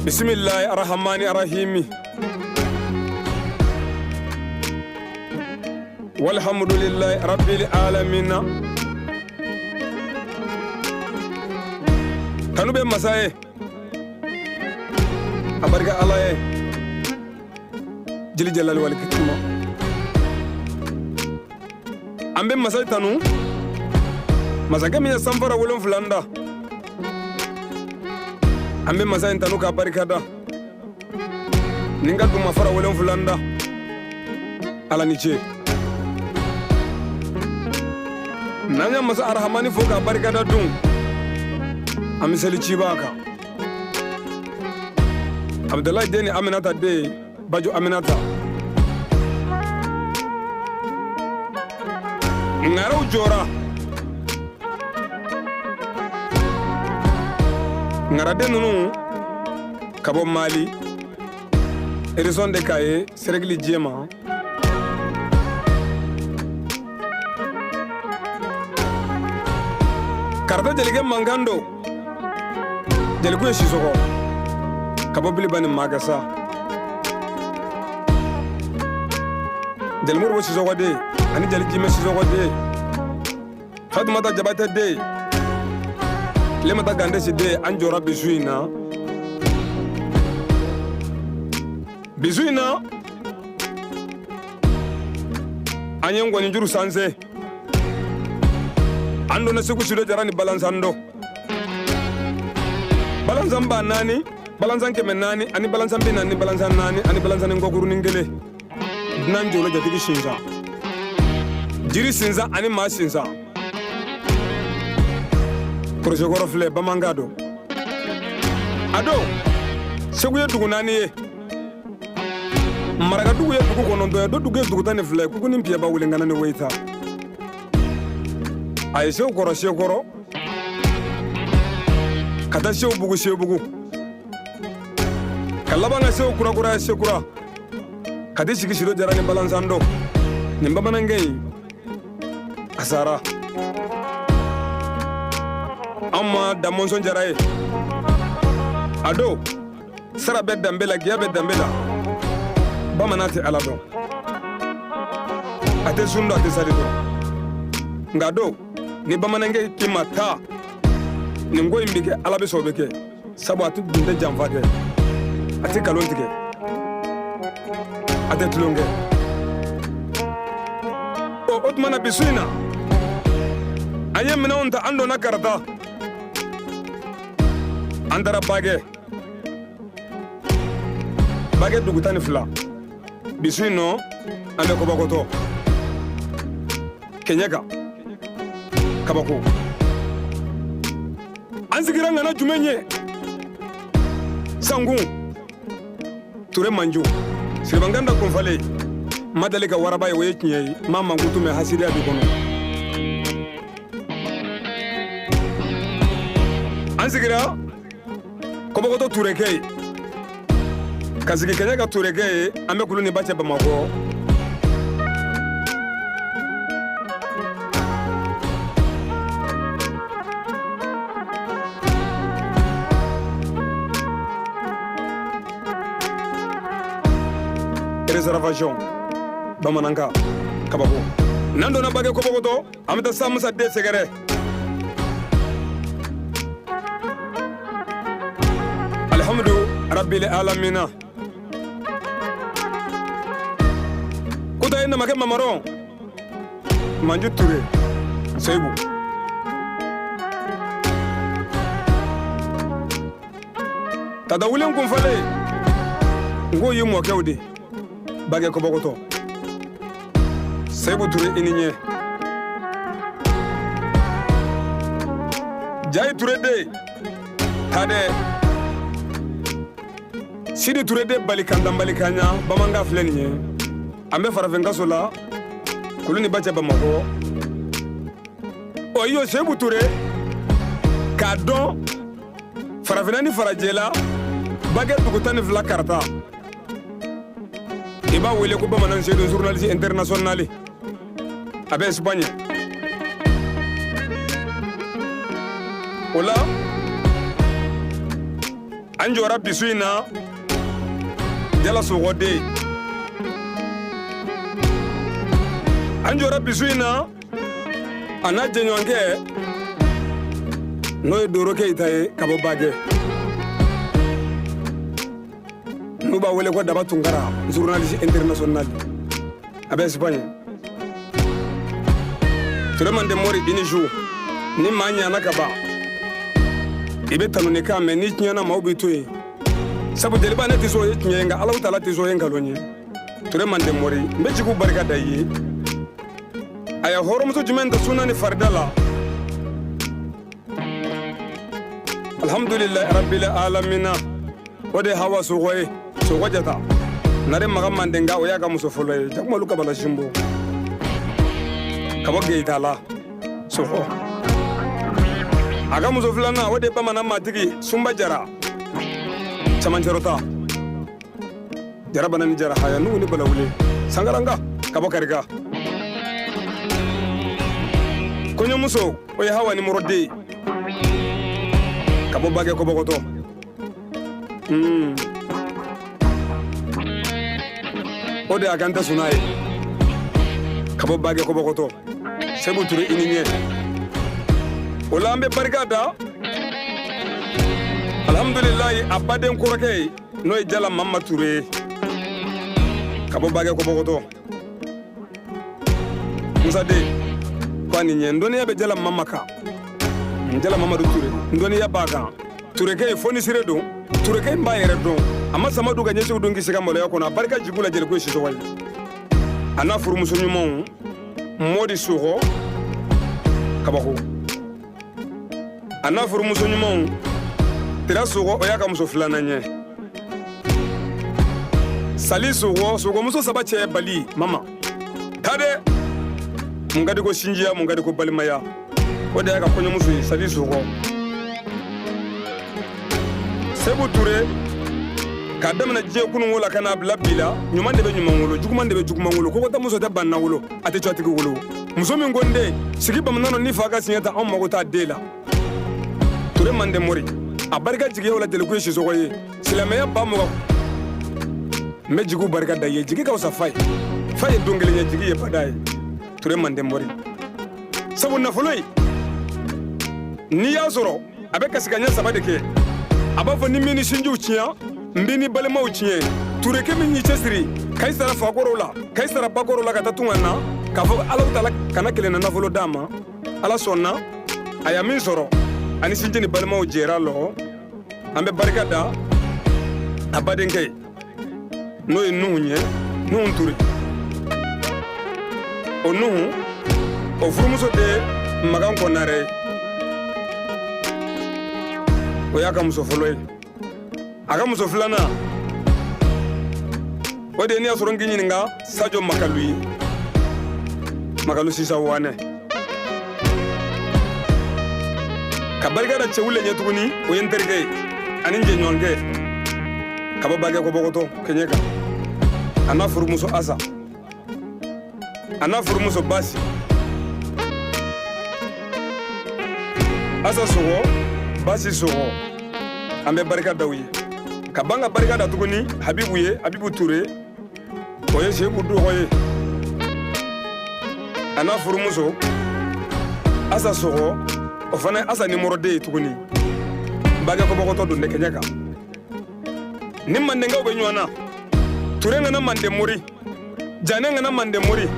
Bismillahi arrahmani arrahimi. Walhamdulillahi rabbil alamina. Kanu be masaye abarga alaye jili jalal wal kituma ambe masay tanu masake miya samfara wolon fulanda ambe masay tanu ka barikada ninga duma fara wolon fulanda ala niche nanya masa arhamani fo ka barikada dun amisali chibaka Abdullahi deni Aminata de Bajo Aminata Ngaro jora Ngarade nunu Kabo Mali Erison de Kaye Seregli Djema Karta jelige mangando Jelikuye Shisoko Kabo Bilibani Magasa Jelmur wo Shisoko de Ani Jalijime Shisoko de Fatumata Jabate de Lemata Gandesi de Anjora Bisuina Bisuina Anyengo Njuru Sanse Ando na siku sido jarani balansando Balansan ba nani balansan keme nani ani balansan bi nani balansan nani ani balansan ngokuru ningele nan jolo jatigi shinza jiri sinza ani ma sinza projet goro fle bamangado ado seguye dugu nani ye maraga dugu ye dugu kono do dugu ye dugu tane fle kuku nimpia ba wulengana ne weita ay sew koro kata sew bugu kalabanga sew kura sekura kadi sigi sido jarani balansando nimbabana ngey asara amma damonson jaraye ado sara be dambela giya be dambela bamanati alado ate sundo ate salido ngado ni bamanange kimata ni ngo imbike alabe sobeke sabu atu dinde jamfate ati kalontike ate tulonge o otmana bisuina anye mina unta ando na karata andara bage dugutani fla bisuino ande kobakoto kenyeka kabako ansigira ngana jumenye sangu ture manju siribanganda konfale madalika waraba ye kinye mama ngutume hasiri abi kono ansigira kobakoto tureke kasigi kenyeka tureke ambe kuluni bache bamako Reservation Bamananga Kabako Nando na bage kobogoto ameta samusa de segere Alhamdu Rabbil alamina Kuta ina make mamaro Manju Ture Seibu Tada wulen kumfale Ngo yimu kewde bage kobogoto Seibu Ture ininye Jai Ture de Tade Sidi Ture de balikanya bamanga flenye ambe faravenga sola kuluni bacha bamako oyo Seibu Ture kadon faravenani farajela bage dugutani vla karta Iba wele ko bamanan c'est un journaliste international abe Espagne Ola an jɔra bisu in na jala sogo den an jɔra bisu in na a n'a jɛɲɔgɔnkɛ n'o ye Doro Keyita ye ka bɔ Bagɛ n'u b'a wele ko Daba Tunkara journaliste international a bɛ Espagne Ture Mandemori i ni su ni maa ɲana ka ban i bɛ tanu ni kan mɛn ni tiɲɛna maaw b'i to yen sabu jeliba ne tɛ sɔn o ye tiɲɛ ye nka Alahu Taala tɛ sɔn o ye nkalon ye Ture Mandemori n bɛ jigiw barika da i ye a ye hɔrɔnmuso jumɛn ta sunna ni farida la alhamdulillahi rabbil alamina o de Hawa Sogo ye Sogo Jata Nare Maga Mandenga o y'a ka muso fɔlɔ ye Jakumalu Kabala Simbo ka bɔ Keyita la Sogo a ka muso filanan o de Bamanan matigi Sunba Jara Camancɛrɔta Jara Banani Jara Haya Nuhu ni Balawule Sangaranga ka bɔ Kariga kɔɲɔmuso o ye Hawa ni Morode ka bɔ Bagɛ Kɔbɔkɔtɔ o de Aganta Suna ye ka bɔ Bagɛ Kɔbɔkɔtɔ Sebu Ture i ni ɲɛ o la an bɛ barika da alhamdulilayi a baden kɔrɔkɛ ye n'o ye Jala Mama Ture ka bɔ Bagɛ Kɔbɔkɔtɔ Musa den ko a ni ɲɛ ndɔnniya bɛ Jala Mama kan Jala Mamadu Ture ndɔnniya b'a kan Turekɛ ye fonisire don Turekɛ in b'a yɛrɛ dɔn a ma sama don ka ɲɛsiw don kisi ka maloya kɔnɔ a barika jigu la jeliko ye Sisɔgɔ ye a n'a furumuso ɲumanw Modi Sogo Kabako a n'a furumuso ɲumanw Tera Sogo o y'a ka muso filanan ye Sali Sogo Sogomuso saba cɛ Bali Mama taa dɛ mun ka di ko sinjiya mun ka di ko balimaya o de y'a ka kɔɲɔmuso ye Sali Sogo Sebu Ture k'a daminɛ diɲɛ kunungo la ka n'a bila bi la ɲuman de bɛ ɲuman wolo juguman de bɛ juguman wolo kokota muso tɛ banna wolo a tɛ cɔtigi wolo muso min ko n den sigi bamanan ni fa ka siɲɛ ta anw mago t'a den la Ture Mandemori a barika jigiyaw la jeliko ye Sisɔgɔ ye silamɛya ba mɔgɔ n bɛ jigiw barika da ye jigi ka fisa fa ye don kelen ye jigi ye bada ye Ture Mandemori sabu nafolo ye n'i y'a sɔrɔ a bɛ kasi ka ɲɛ saba de kɛ a b'a fɔ ni min ni sinjiw tiɲɛ n b'i ni balimaw tiɲɛ Turekɛ min y'i cɛsiri ka i sara fakɔrɔw la ka i sara bakɔrɔw la ka taa tunga na k'a fɔ Alahu Taala kana kelen na nafolo d'a ma Ala sɔnna a y'a min sɔrɔ ani sinji ni balimaw jɛra lɔ an bɛ barika da a badenkɛ ye n'o ye Nuhu ye Nuhu Ture o Nuhu o furumuso de Magan Kɔnare ye o y'a ka muso fɔlɔ ye a ka muso filanan o de ye ne y'a sɔrɔ n k'i ɲininka Sajo Makalu ye Makalu Sisa Wane ka barika da cɛw le ɲɛ tuguni o ye n terikɛ ye ani n jɛɲɔgɔnkɛ ka bɔ Bagɛ Kɔbɔkɔtɔ Kɛɲɛ kan a n'a furumuso Asa a n'a furumuso Basi Asa Sogo Basi Sogo an bɛ barika da u ye ka ban ka barika da tuguni Habibu ye Habibu Ture o ye Seku Dɔgɔ ye a n'a furumuso Asa Sogo o fana ye Asa nimɔrɔden ye tuguni Bagɛ Kɔbɔkɔtɔ don de Kɛɲɛ kan ni Mandenkaw bɛ ɲɔgɔn na Ture ŋana Mandemori Jane ŋana Mandemori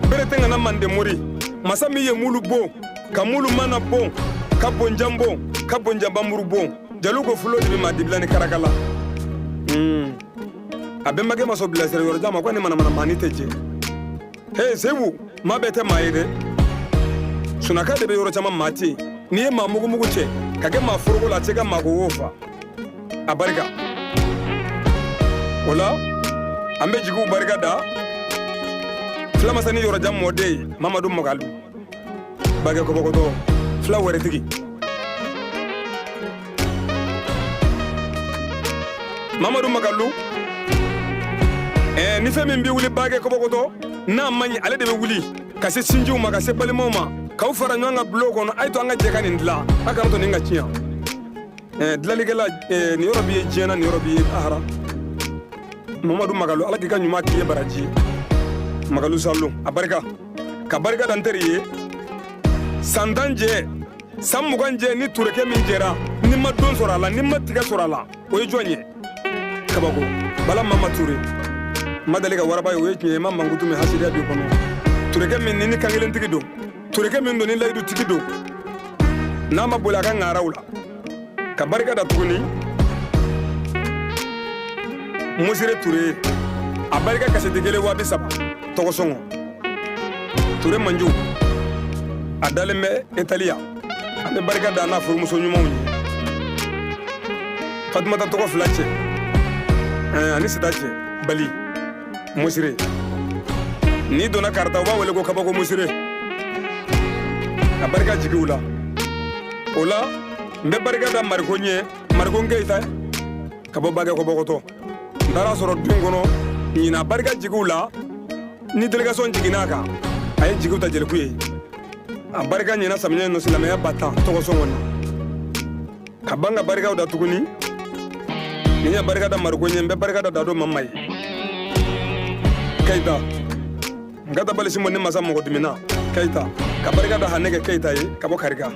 Berete ŋana Mandemori masa min ye mulu bon ka mulu mana bon ka bonjan bon ka bonjanbamuru bon Jalu ko fulo de bɛ maa dibila ni karakala a bɛnbakɛ ma sɔn bilasira yɔrɔ jan ma ko ni manamana maani tɛ jɛ he Sebu maa bɛɛ tɛ maa ye dɛ sunaka de bɛ yɔrɔ caman maa tɛ yen n'i ye maa mugumugu cɛ ka kɛ maa foroko la a tɛ se ka maa ko wo fa a barika o la an bɛ jigiw barika da fulamasani yɔrɔjan mɔden ye Mamadu Magalu Bagɛ Kɔbɔkɔtɔ fula wɛrɛtigi Mamadu Magalu ni fɛn min bɛ wuli Bagɛ Kɔbɔkɔtɔ n'a ma ɲi ale de bɛ wuli ka se sinjiw ma ka se balimaw ma k'aw fara ɲɔgɔn kan bulon kɔnɔ a ye to an ka jɛ ka nin dilan a kana to nin ka tiɲɛ dilalikɛla ni yɔrɔ b'i ye diɲɛ na ni yɔrɔ b'i ye ahara Mamadu Magalu ala k'i ka ɲuman k'i ye baraji Magalu Salon a barika ka barika da n teri ye san 10 jɛ san 20 jɛ ni turekɛ min jɛra ni ma don sɔrɔ a la ni ma tigɛ sɔrɔ a la o ye jɔn ye kabako Bala Mama Ture ma deli ka waraba ye o ye tiɲɛ ye ma mankutu min hasidiya b'i kɔnɔ turekɛ min ni kankelen tigi don turekɛ min don ni layidu tigi don n'a ma boli a ka ŋaaraw la ka barika da tuguni Musire Ture a barika kaseti kelen 3000 tɔgɔ sɔngɔ Ture Manju a dalen bɛ Italiya an bɛ barika da n'a furumuso ɲumanw ye Fatumata tɔgɔ 2 cɛ ani Sita cɛ Bali Musire ni donna karata u b'a wele ko kabako Musire a barika jigiw la o la n bɛ barika da Mariko ɲɛ Mariko Nkeyita ka bɔ Bakɛ Kɔbɔkɔtɔ n taara sɔrɔ dun kɔnɔ ɲina barika jigiw la ni délégation jiginna a kan a ye jigiw ta jeliku ye a barika ɲina samiɲɛ nɔ silamɛya ba tan tɔgɔ sɔngɔ na ka ban ka barikaw da tuguni ni n ye barika da Mariko ɲɛ n bɛ barika da Dado Mama ye Keyita n ka tabali Simon ni masa mɔgɔ dimina Keyita ka barika da Hanɛgɛ Keyita ye ka bɔ Karika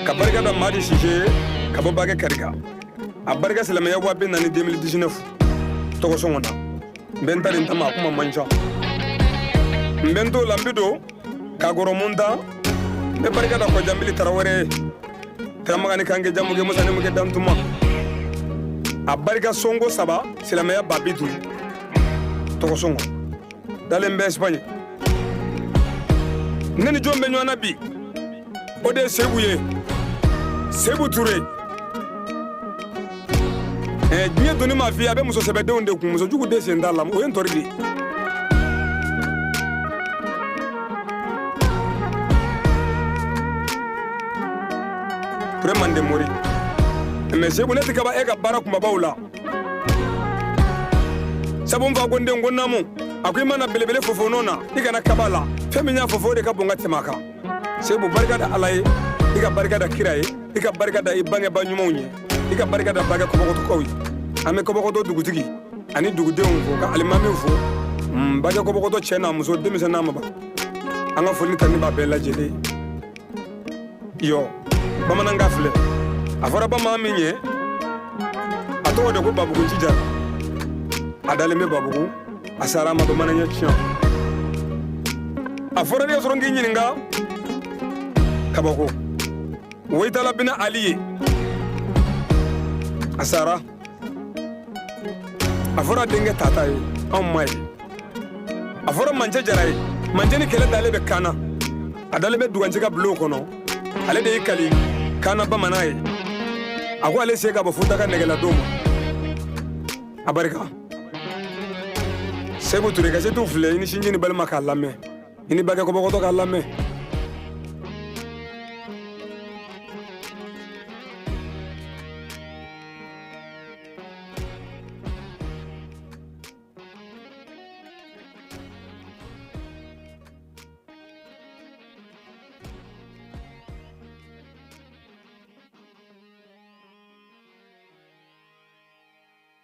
ka barika da Madi Sise ye ka bɔ Bakɛ Karika a barika silamɛya 4000 2019 tɔgɔ sɔngɔ na n bɛ n tari n tama a kuma man ca n bɛ n t'o la n bi don ka gɔrɔ mun ta n bɛ barika da Kɔjanbili Tarawele Taramagani Kange Jamuge Musa ni Muge Dantuma a barika songo 3 silamɛya 50 tɔgɔ sɔngɔ dalen bɛ Espagne ne ni jɔn bɛ ɲɔgɔn na bi o de ye Sebu ye Sebu Ture diɲɛ doni ma fi a bɛ muso sɛbɛdenw de kun muso jugu de sen t'a la o ye n tɔri de Ture Mande Mori mais Sebu ne tɛ kaba e ka baara kunbabaw la sabu n fa ko n den ko naamu a ko i mana belebele fofo nɔ na i kana kaba la fɛn min y'a fofo de ka bon ka tɛmɛ a kan Sebu barika da Ala ye i ka barika da kira ye i ka barika da i bangeba ɲumanw ye i ka barika da Bakɛ Kɔbɔkɔtɔkaw ye an bɛ Kɔbɔkɔtɔ dugutigi ani dugudenw fo ka alimamiw fo Bakɛ Kɔbɔkɔtɔ cɛ n'a muso denmisɛn n'a maba an ka foli tani b'a bɛɛ lajɛlen yɔ bamanankan filɛ a fɔra bamanan min ye a tɔgɔ de ko Babugu Cija a dalen bɛ Babugu a sara a ma bamananya tiɲɛ a fɔra ne sɔrɔ n k'i ɲininka kabako Woyitala Bina Ali ye a sara a fɔra denkɛ Tata ye anw ma ye a fɔra Manje Jara ye Manje ni kɛlɛ dalen bɛ Kana a dalen bɛ Duganciga bulon kɔnɔ ale de y'i kali Kana bamanan ye a ko ale se ka bɔ Futa ka nɛgɛladon ma a barika Sebu Ture ka se t'u filɛ i ni sinji ni balima k'a lamɛn i ni Bakɛ Kɔbɔkɔtɔ k'a lamɛn